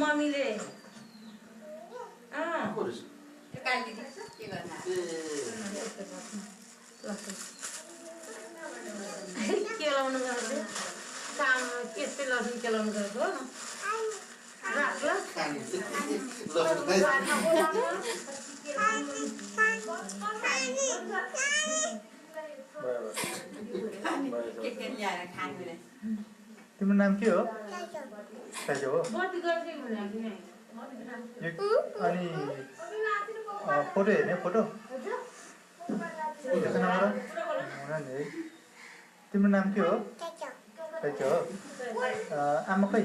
मम्मीले के लाउनु गएको काम त्यस्तै लसुन के लाउनु गएको तिम्रो नाम के हो? ताइजो हो? अनि फोटो हेर्ने फोटो तिम्रो नाम के हो? ताइजो हो? आमा खै?